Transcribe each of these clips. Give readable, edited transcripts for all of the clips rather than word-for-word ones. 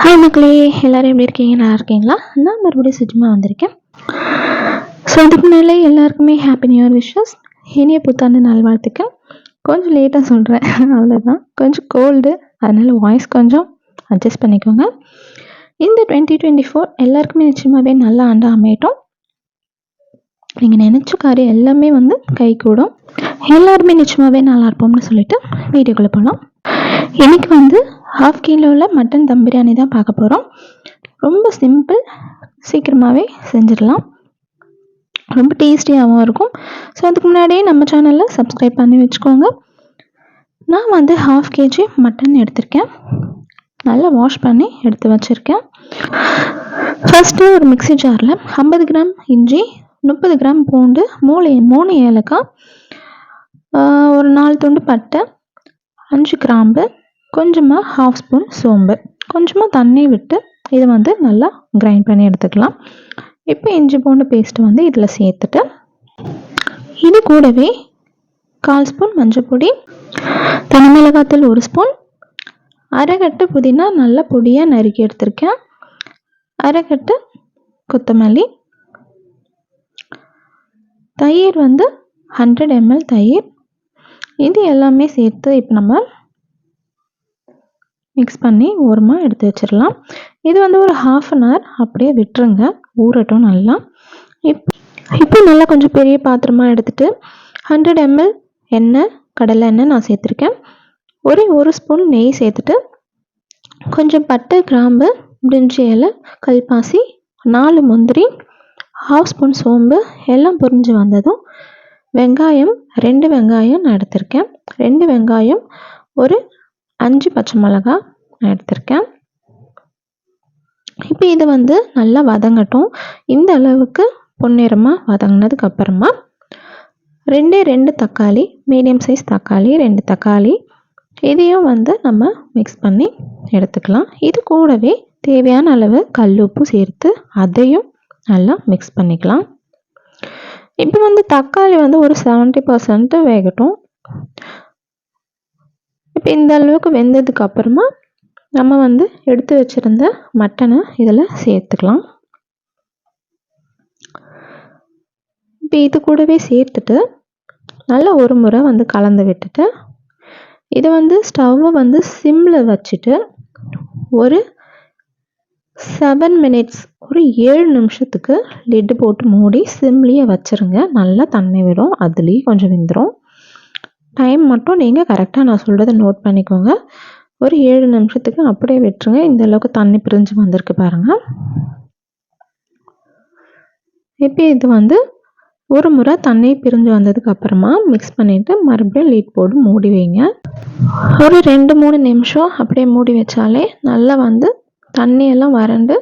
Hi மக்களே, எல்லோரும் எப்படி இருக்கீங்க? நல்லா இருக்கீங்களா? நான் மறுபடியும் சுஜிமா வந்திருக்கேன். ஸோ அதுக்கு முன்னாலே எல்லாருக்குமே ஹாப்பி நியூ இயர் விஷஸ், இனிய புத்தாண்டு நல்வாழ்த்துக்கள். கொஞ்சம் லேட்டாக சொல்கிறேன், அவ்வளோதான். கொஞ்சம் கோல்டு, அதனால் வாய்ஸ் கொஞ்சம் அட்ஜஸ்ட் பண்ணிக்கோங்க. இந்த 2024 எல்லாருக்குமே நிச்சயமாகவே நல்ல ஆண்டாக அமையட்டும். நீங்கள் நினச்ச காரியம் எல்லாமே கை கூடும். எல்லாருமே நிச்சயமாகவே நல்லா இருப்போம்னு சொல்லிட்டு வீடியோக்குள்ளே போகலாம். இன்றைக்கி ஹாஃப் கிலோவில் மட்டன் தம் பிரியாணி தான் பார்க்க போகிறோம். ரொம்ப சிம்பிள், சீக்கிரமாகவே செஞ்சிடலாம். ரொம்ப டேஸ்டியாகவும் இருக்கும். ஸோ அதுக்கு முன்னாடியே நம்ம சேனலில் சப்ஸ்கிரைப் பண்ணி வச்சுக்கோங்க. நான் ஹாஃப் கேஜி மட்டன் எடுத்திருக்கேன். நல்லா வாஷ் பண்ணி எடுத்து வச்சுருக்கேன். ஃபஸ்ட்டு ஒரு மிக்ஸி ஜாரில் 50 கிராம் இஞ்சி, 30 கிராம் பூண்டு, 3 ஏலக்காய், ஒரு 4 துண்டு பட்டை, 5 கிராம்பு, கொஞ்சமாக ½ ஸ்பூன் சோம்பு, கொஞ்சமாக தண்ணி விட்டு இதை நல்லா கிரைண்ட் பண்ணி எடுத்துக்கலாம். இப்போ இஞ்சி பூண்டு பேஸ்ட்டு இதில் சேர்த்துட்டு, இது கூடவே 1/4 ஸ்பூன் மஞ்சள் பொடி, தனி மிளகாத்தூள் 1 ஸ்பூன், அரைக்கட்டு புதினா நல்லா பொடியாக நறுக்கி எடுத்திருக்கேன், அரைக்கட்டு கொத்தமல்லி, தயிர் 100 ml தயிர். இது எல்லாமே சேர்த்து இப்போ நம்ம மிக்ஸ் பண்ணி ஓரமாக எடுத்து வச்சிடலாம். இது ஒரு ½ அன் ஹவர் அப்படியே விட்டுருங்க, ஊறட்டும் நல்லா. இப்போ நல்லா கொஞ்சம் பெரிய பாத்திரமாக எடுத்துகிட்டு 100 ml எண்ணெய், கடலை எண்ணெய் நான் சேர்த்துருக்கேன். ஒரு ஸ்பூன் நெய் சேர்த்துட்டு, கொஞ்சம் பட்டை, கிராம்பு, பிரிஞ்சி இலை, கல்பாசி, 4 முந்திரி, ½ ஸ்பூன் சோம்பு எல்லாம் பொரிஞ்சு வந்ததும் வெங்காயம், 2 வெங்காயம் நான் எடுத்திருக்கேன். 2 வெங்காயம், ஒரு 5 பச்சை மிளகா நான் எடுத்திருக்கேன். இப்போ இது நல்லா வதங்கட்டும். இந்த அளவுக்கு பொன்னிறமாக வதங்கினதுக்கு அப்புறமா 2 தக்காளி, மீடியம் சைஸ் தக்காளி 2 தக்காளி, இதையும் நம்ம மிக்ஸ் பண்ணி எடுத்துக்கலாம். இது கூடவே தேவையான அளவு கல் உப்பு சேர்த்து அதையும் நல்லா மிக்ஸ் பண்ணிக்கலாம். இப்போ தக்காளி ஒரு 70% வேகட்டும். இப்போ இந்த அளவுக்கு வெந்ததுக்கு அப்புறமா நம்ம எடுத்து வச்சுருந்த மட்டனை இதில் சேர்த்துக்கலாம். இப்போ இது கூடவே சேர்த்துட்டு நல்லா ஒரு முறை கலந்து விட்டுட்டு, இது ஸ்டவ்வை சிம்மில் வச்சுட்டு ஒரு 7 மினிட்ஸ், ஒரு 7 நிமிஷத்துக்கு லிட்டு போட்டு மூடி சிம்லேயே வச்சுருங்க. நல்லா தண்ணி விடும், அதுலேயே கொஞ்சம் வெந்துடும். டைம் மட்டும் நீங்கள் கரெக்டாக நான் சொல்கிறத நோட் பண்ணிக்கோங்க. ஒரு 7 நிமிஷத்துக்கு அப்படியே விட்டுருங்க. இந்த அளவுக்கு தண்ணி பிரிஞ்சு வந்திருக்கு பாருங்கள். இப்போ இது ஒரு முறை தண்ணி பிரிஞ்சு வந்ததுக்கு அப்புறமா மிக்ஸ் பண்ணிவிட்டு மறுபடியும் லீட் போட்டு மூடி வைங்க. ஒரு 2-3 நிமிஷம் அப்படியே மூடி வச்சாலே நல்லா தண்ணியெல்லாம் வறண்டு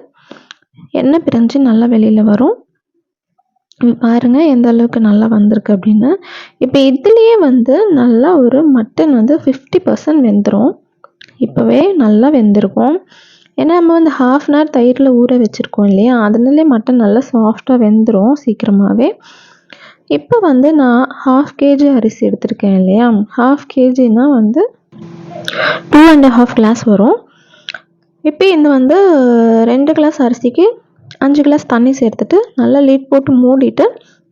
எண்ணெய் பிரிஞ்சு நல்லா வெளியில் வரும். பாருங்கள் எந்த அளவுக்கு நல்லா வந்திருக்கு அப்படின்னு. இப்போ இதுலேயே நல்லா ஒரு மட்டன் 50% வெந்துடும். இப்போவே நல்லா வெந்திருக்கும். ஏன்னா நம்ம ½ அன் ஹவர் தயிரில் ஊற வச்சுருக்கோம் இல்லையா, அதனாலே மட்டன் நல்லா சாஃப்டாக வெந்துடும் சீக்கிரமாகவே. இப்போ நான் ½ கேஜி அரிசி எடுத்திருக்கேன் இல்லையா, ½ கேஜினா 2.5 கிளாஸ் வரும். இப்போ இந்த 2 கிளாஸ் அரிசிக்கு 5 கிளாஸ் தண்ணி சேர்த்துட்டு நல்லா லீட் போட்டு மூடிட்டு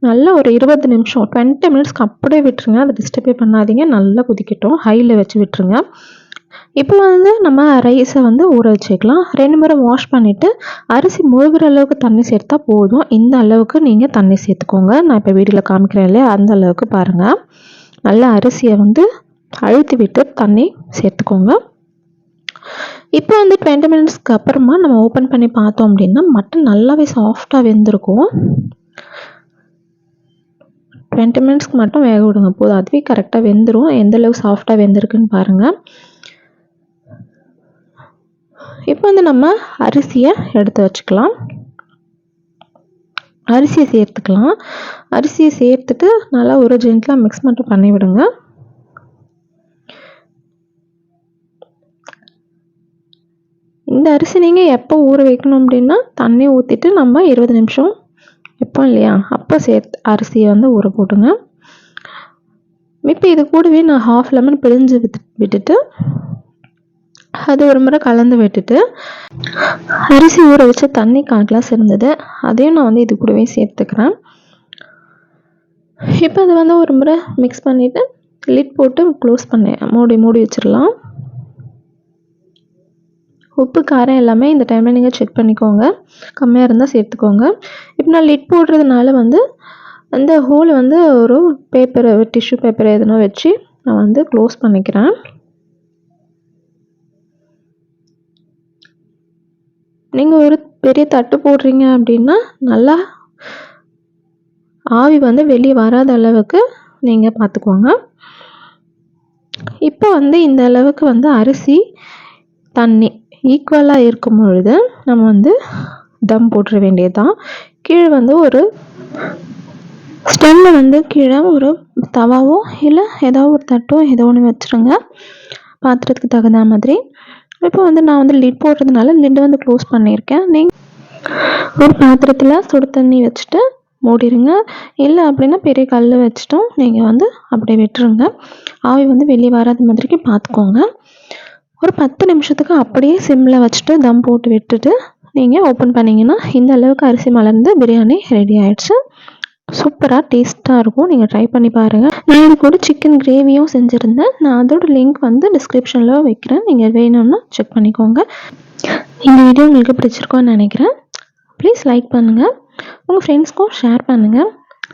நல்லா ஒரு 20 நிமிஷம் 20 மினிட்ஸ்க்கு அப்படியே விட்டுருங்க. அதை டிஸ்டர்பே பண்ணாதீங்க, நல்லா கொதிக்கட்டும், ஹையில் வச்சு விட்டுருங்க. இப்போ நம்ம ரைஸை ஊற வச்சுக்கலாம். 2 முறை வாஷ் பண்ணிவிட்டு அரிசி முழுகிற அளவுக்கு தண்ணி சேர்த்தா போதும். இந்த அளவுக்கு நீங்கள் தண்ணி சேர்த்துக்கோங்க. நான் இப்போ வீடியோவில் காமிக்கிறேன் இல்லையா, அந்த அளவுக்கு பாருங்கள். நல்லா அரிசியை அழுத்தி விட்டு தண்ணி சேர்த்துக்கோங்க. இப்போ 20 மினிட்ஸ்க்கு அப்புறமா நம்ம ஓப்பன் பண்ணி பார்த்தோம் அப்படின்னா மட்டன் நல்லாவே சாஃப்டாக வெந்திருக்கும். 20 மினிட்ஸ்க்கு மட்டும் வேக விடுங்க போதும், அதுவே கரெக்டாக வெந்துடும். எந்தளவுக்கு சாஃப்டாக வெந்திருக்குன்னு பாருங்கள். இப்போ நம்ம அரிசியை எடுத்து வச்சுக்கலாம். அரிசியை சேர்த்துக்கலாம். அரிசியை சேர்த்துட்டு நல்லா ஒரு ஜென்டலாக மிக்ஸ் மட்டும் பண்ணி விடுங்க. இந்த அரிசி நீங்கள் எப்போ ஊற வைக்கணும் அப்படின்னா, தண்ணி ஊற்றிட்டு நம்ம 20 நிமிஷம் வைப்போம் இல்லையா, அப்போ அரிசியை ஊற போட்டுங்க. இப்போ இது கூடவே நான் ½ லெமன் பிழிஞ்சு விட்டுட்டு அது ஒரு முறை கலந்து விட்டுட்டு, அரிசி ஊற வச்ச தண்ணி 1/4 கிளாஸ் இருந்தது. அதையும் நான் வந்து இது கூடவே சேர்த்துக்கிறேன். இப்போ அது வந்து ஒரு முறை மிக்ஸ் பண்ணிவிட்டு லிட் போட்டு க்ளோஸ் பண்ணி மூடி வச்சிடலாம். உப்பு, காரம் எல்லாமே இந்த டைமில் நீங்கள் செக் பண்ணிக்கோங்க. கம்மியாக இருந்தால் சேர்த்துக்கோங்க. இப்போ நான் லிட் போடுறதுனால வந்து அந்த ஹோல் வந்து ஒரு பேப்பர், டிஷ்யூ பேப்பர் எதுனா வச்சு நான் வந்து க்ளோஸ் பண்ணிக்கிறேன். நீங்கள் ஒரு பெரிய தட்டு போடுறீங்க அப்படின்னா நல்லா ஆவி வந்து வெளியே வராத அளவுக்கு நீங்கள் பார்த்துக்கோங்க. இப்போ வந்து இந்த அளவுக்கு வந்து அரிசி, தண்ணி ஈக்குவலாக இருக்கும் பொழுது நம்ம வந்து தம் போட்டுற வேண்டியதுதான். கீழே வந்து ஒரு ஸ்டவ்வில் வந்து கீழே ஒரு தவாவோ இல்லை ஏதாவது ஒரு தட்டோ ஏதோ ஒன்று வச்சுருங்க, பாத்திரத்துக்கு தகுந்த மாதிரி. இப்போ வந்து நான் வந்து லிட் போடுறதுனால லிட் வந்து க்ளோஸ் பண்ணியிருக்கேன். நீங்கள் ஒரு பாத்திரத்தில் சுடு தண்ணி வச்சுட்டு மூடிடுங்க. இல்லை அப்படின்னா பெரிய கல் வச்சுட்டும் நீங்கள் வந்து அப்படியே விட்டுருங்க. ஆவி வந்து வெளியே வராத மாதிரிக்கு பார்த்துக்கோங்க. ஒரு 10 நிமிஷத்துக்கு அப்படியே சிம்மில் வச்சுட்டு தம் போட்டு விட்டுட்டு நீங்கள் ஓப்பன் பண்ணிங்கன்னா இந்த அளவுக்கு அரிசி மலர்ந்து பிரியாணி ரெடி ஆகிடுச்சு. சூப்பராக டேஸ்ட்டாக இருக்கும். நீங்கள் ட்ரை பண்ணி பாருங்கள். நான் இது கூட சிக்கன் கிரேவியும் செஞ்சுருந்தேன். நான் அதோட லிங்க் வந்து டிஸ்கிரிப்ஷனில் வைக்கிறேன். நீங்கள் வேணும்னா செக் பண்ணிக்கோங்க. இந்த வீடியோ உங்களுக்கு பிடிச்சிருக்கோன்னு நினைக்கிறேன். ப்ளீஸ் லைக் பண்ணுங்கள், உங்கள் ஃப்ரெண்ட்ஸ்க்கும் ஷேர் பண்ணுங்கள்,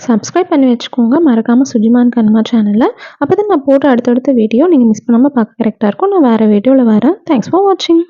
சப்ஸ்கிரைப் பண்ணி வச்சுக்கோங்க மறக்காமல் சுஜிமான் கண்மா சேனலை. அப்போ தான் நான் போடுற அடுத்தடுத்த வீடியோ நீங்கள் மிஸ் பண்ணாமல் பார்க்க கரெக்டாக இருக்கும். நான் வேறு வீடியோவில் வரேன். தேங்க்ஸ் ஃபார் வாட்சிங்.